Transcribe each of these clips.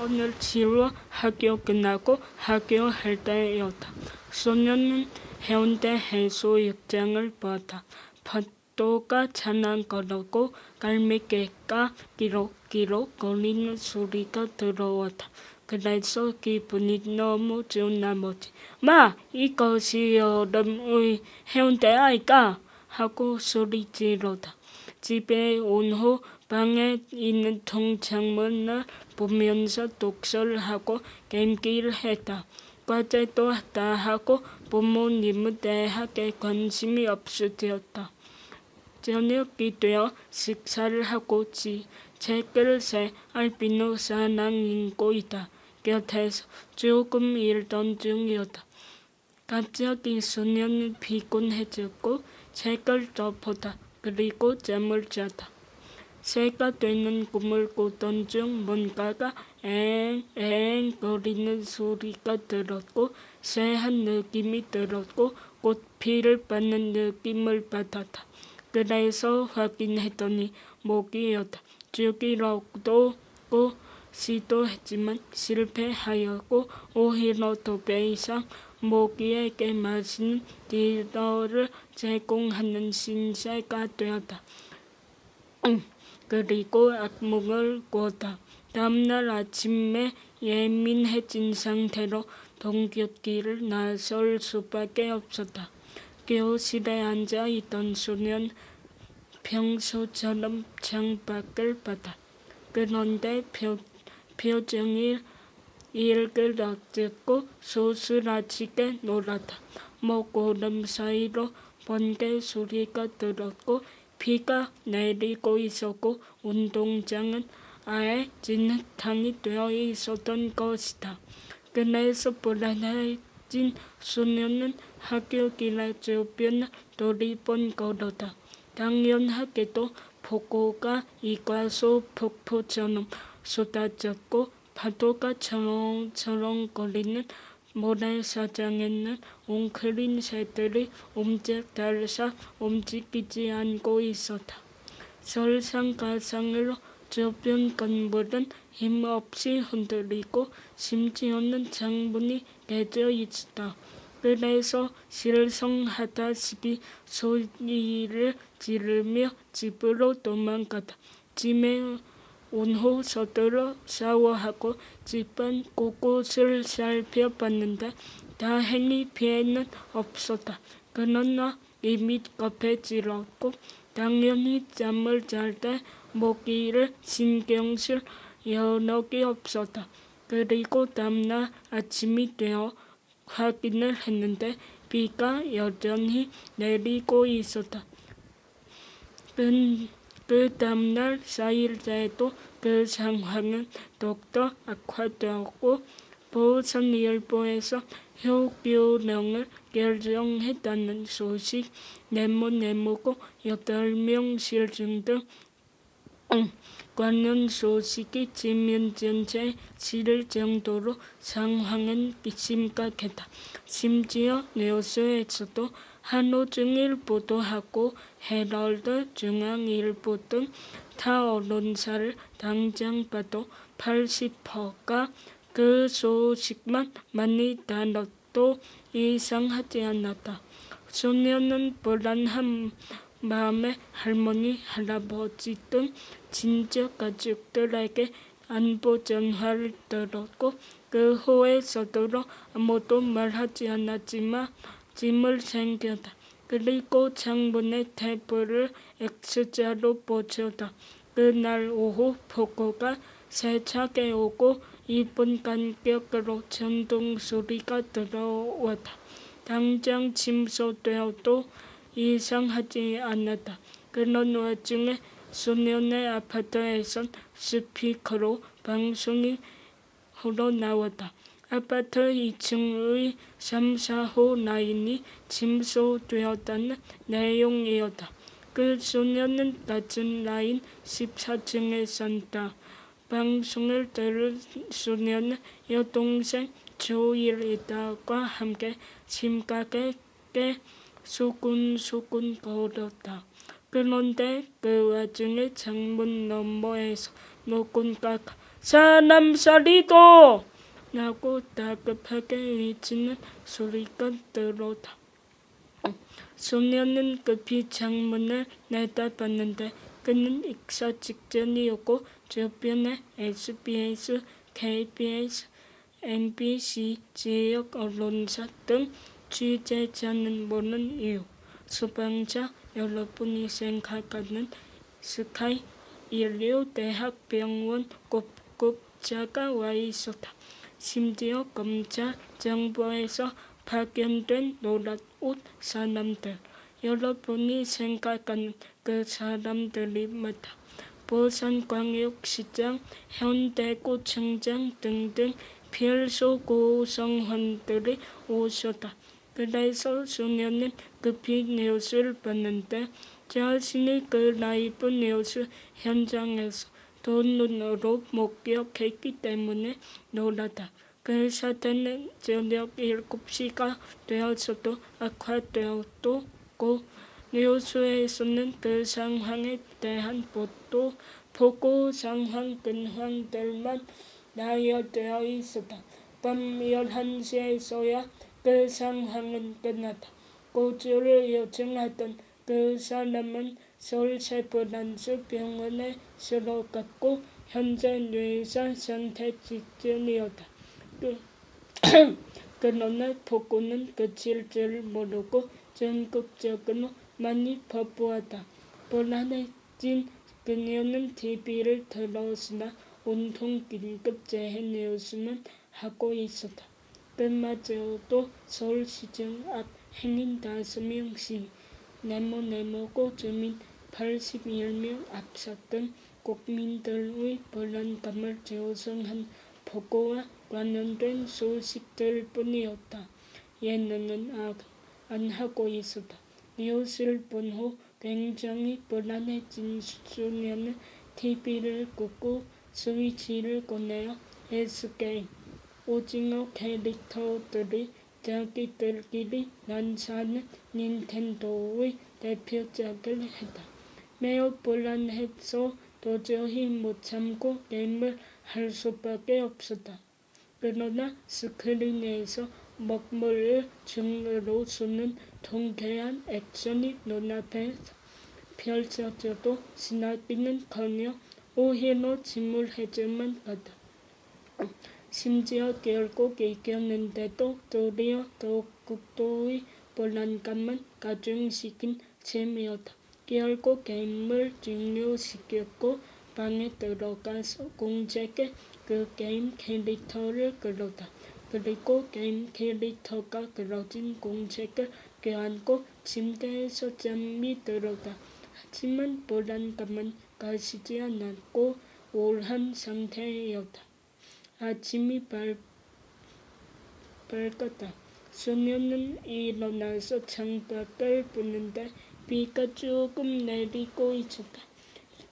오늘 치루 학교 끝나고 학교할 때였다. 소녀는 해운대 해수욕장을 보았다. 파도가 장난거리고 갈매기가 기록기록 거리는 소리가 들어왔다. 그래서 기분이 너무 좋은 나머지 마! 이것이 여름의 해운대 아이가? 하고 소리 지르다. 집에 온 후 방에 있는 통창문을 보면서 독서를 하고 게임기를 했다. 과제도 다 하고 부모님은 대학에 관심이 없으셨다. 저녁이 되어 식사를 하고 책을 새 알비노 사랑 읽고 있다. 곁에서 조금 읽던 중이었다. 갑자기 소녀는 피곤해졌고 책을 덮었다. 그리고 잠을 잤다. 새가 되는 꿈을 꾸던 중 뭔가가 엥엥 거리는 소리가 들었고 새한 느낌이 들었고 꽃피를 받는 느낌을 받았다. 그래서 확인했더니 모기였다. 죽이려고 시도했지만 실패하였고 오히려 2배 이상 모기에게 맛있는 디너를 제공하는 신세가 되었다. 그리고 악몽을 꿨다. 다음날 아침에 예민해진 상태로 동격기를 나설 수밖에 없었다. 교실에 앉아있던 소년 평소처럼 창밖을 봤다. 그런데 표정이 일그러졌고 소스라치게 놀았다. 목구름 사이로 번개 소리가 들었고 비가 내리고 있었고 운동장은 아예 진흙탕이 되어 있었던 것이다. 그래서 불안해진 소녀는 학교 길의 주변을 두리번거렸다. 당연하게도 폭우가 이과수 폭포처럼 쏟아졌고 파도가 철렁철렁거리는 모래사장에는 웅크린 새들이 옴짝달싹 움직이지 않고 있었다. 설상가상으로 주변 건물은 힘없이 흔들리고 심지어는 창문이 깨져 있었다. 그래서 실성하다시피 소리를 지르며 집으로 도망갔다. 집에 온 후 서둘러 샤워하고 집안 곳곳을 살펴봤는데 다행히 피해는 없었다. 그러나 이미 급해지었고 당연히 잠을 잘 때 모기를 신경 쓸 여력이 없었다. 그리고 다음날 아침이 되어 확인을 했는데 비가 여전히 내리고 있었다. 그 다음날 4일째에도 그 상황은 더욱더 악화되었고 보선일보에서 휴교령을 결정했다는 소식 내무고 8명 실종 등 관련 소식이 지면 전체에 실을 정도로 상황은 심각했다. 심지어 뉴스에서도 하루 종일 보도하고 헤럴드, 중앙일보 등 타 언론사를 당장 봐도 80%가 그 소식만 많이 다뤄도 이상하지 않았다. 소녀는 불안한 마음에 할머니, 할아버지 등 친척 가족들에게 안부 전화를 들었고 그 후에 서둘러 아무도 말하지 않았지만 짐을 챙겼다. 그리고 창문에 테이프를 X자로 붙였다. 그날 오후 폭우가 세차게 오고 2분 간격으로 천둥 소리가 들어왔다. 당장 침소되어도 이상하지 않았다. 그런 와중에 소년의 아파트에선 스피커로 방송이 흘러나왔다. 아파트 2층의 3, 4호 라인이 침소되었다는 내용이었다. 그 소년은 낮은 라인 14층에 산다. 방송을 들은 소년은 여동생 조일이다과 함께 심각하게 수군수군 거렸다. 그런데 그 와중에 창문 너머에서 누군가가 사람살이도! 라고 다급하게 외치는 소리가 들어오다. 소녀는 급히 창문을 내다봤는데 그는 익사 직전이었고 주변에 SBS, KBS, MBC 지역 언론사 등 취재자는 모는 이유 소방차 여러분이 생각하는 스카이 인류대학병원 급급자가 와 있었다. 심지어 검찰 정보에서 발견된 노란 옷 사람들 여러분이 생각하는 그 사람들이 맞다. 부산광역시장, 현대구청장 등등 필수 구성원들이 오셨다. 그래서 소녀는 급히 뉴스를 봤는데 자신이 그 라이브 뉴스 현장에서 두 눈으로 목격했기 때문에 놀랐다. 그 사태는 저녁 7시가 되어서도 악화되었고 뉴스에서는 그 상황에 대한 보고 상황 근황들만 나열되어 있었다. 밤 11시에서야 그 상황은 끝났다. 구조를 요청하던 그 사람은 서울 세브란스 병원에 실어갔고 현재 뇌사 상태 직전이었다. 그러나 폭우는 그칠 줄 모르고 전국적으로 많이 바쁘었다. 불안해진 그녀는 TV를 틀었으나 온통 긴급 재해 뉴스만 하고 있었다. 그마저도 서울시청 앞 행인 5명씩 네모고 주민 81명 압사 등 국민들의 불안감을 조성한 폭우와 관련된 소식들 뿐이었다. 예능은 안 하고 있었다. 뉴스를 본 후 굉장히 불안해진 소녀는 TV를 끄고 스위치를 꺼내어 SK 오징어 캐릭터들이 자기들끼리 난사하는 닌텐도의 대표작을 했다. 매우 불안해서 도저히 못 참고 게임을 할 수밖에 없었다. 그러나 스크린에서 먹물을 중으로 쏘는 통쾌한 액션이 눈앞에 펼쳐져도 신나기는커녕 오히려 침울해져만 가다. 심지어 결국 이겼는데도 도리어 더욱 극도의 불안감만 가중시킨 셈이었다. 결국 게임을 종료시켰고 방에 들어가서 공책에 그 게임 캐릭터를 그렸다. 그리고 게임 캐릭터가 그려진 공책을 껴안고 침대에서 잠이 들었다. 하지만 불안감은 가시지 않았고 우울한 상태였다. 아침이 밝았다. 소녀는 일어나서 창밖을 보는데 비가 조금 내리고 있었다.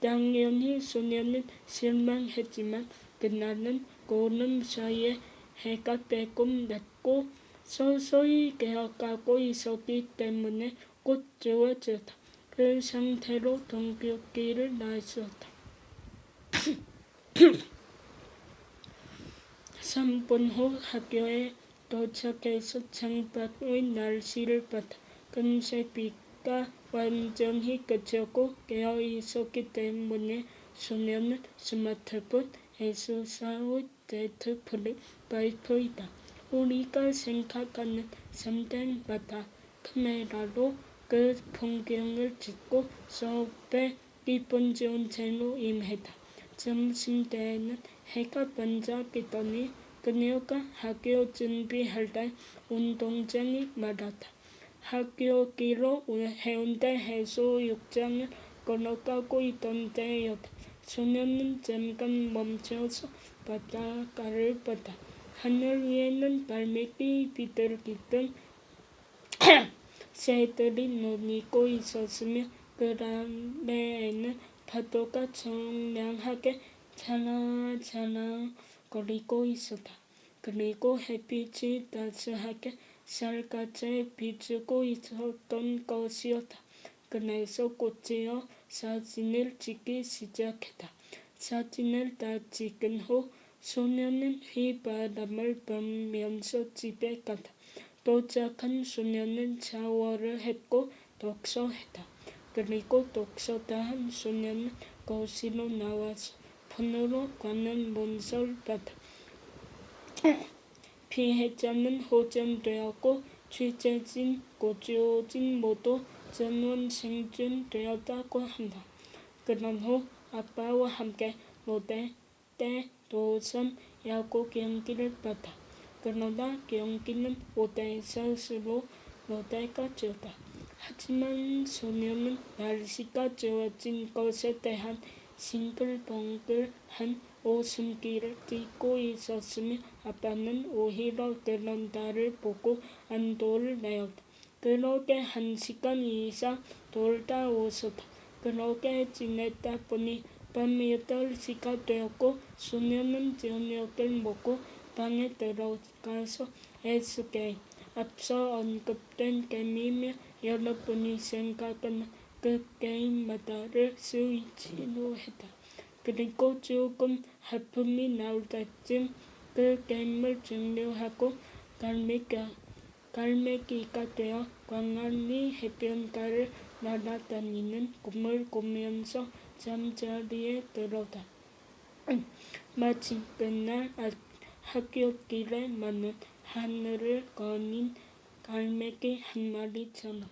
당연히 소녀는 실망했지만 그날은 구름 사이에 해가 빼꼼 낮고 서서히 개어가고 있었기 때문에 곧 좋아졌다. 그 상태로 등굣길을 나섰다. 3분 후 학교에 도착해서 창밖의 날씨를 봤다. 금세 비가 완전히 그쳤고 깨어 있었기 때문에 소녀는 스마트폰 에수사의 Z 플립 5이다. 우리가 생각하는 3대 바다 카메라로 그 풍경을 찍고 수업에 기분 좋은 채로 임했다. 점심때에는 해가 반짝이더니 그녀가 학교 준비할 때 운동장에 말았다. 학교길로 해운대 해수욕장을 걸어가고 있던 때였다. 소녀는 잠깐 멈춰서 바닷가를 봤다. 하늘 위에는 발밑이 비둘기던 새들이 누니고 있었으며 그 아래에는 파도가 청량하게 찰랑찰랑 거리고 있었다. 그리고 햇빛이 따스하게 살갗에 비추고 있었던 것이었다. 그래서 꽂히어 사진을 찍기 시작했다. 사진을 다 찍은 후 소녀는 휘바람을 불면서 집에 갔다. 도착한 소녀는 샤워를 했고 독서했다. 그리고 독서 다 한 소녀는 거실로 나와서 폰으로 관한 문서를 봤다. 피해자는 호전되었고 취재진, 구조진 모두 전원 생존되었다고 한다. 그런 후 아빠와 함께 롯데 도선 야구 경기를 봤다. 그러나 경기는 5대4로 롯데가 졌다. 하지만 소녀는 날씨가 좋아진 것에 대한 싱글벙글한 웃음기를 띠고 있었으며 아빠는 오히려 그런 딸을 보고 안도를 내었다. 그렇게 1시간 이상 돌다 웃었다. 그렇게 지내다 보니 밤 8시가 되었고 소녀는 저녁을 먹고 방에 들어가서 S게임, 앞서 언급된 게임이며 여러분이 생각하는 그 게임마다를 스위치로 했다. 그리고 조금 하품이 나올 때쯤 그 게임을 종료하고 갈매기가 되어 광안리 해변가를 날아다니는 꿈을 꾸면서 잠자리에 들었다. 마침 그날 학교길에 많은 하늘을 거닌 갈매기 한 마리처럼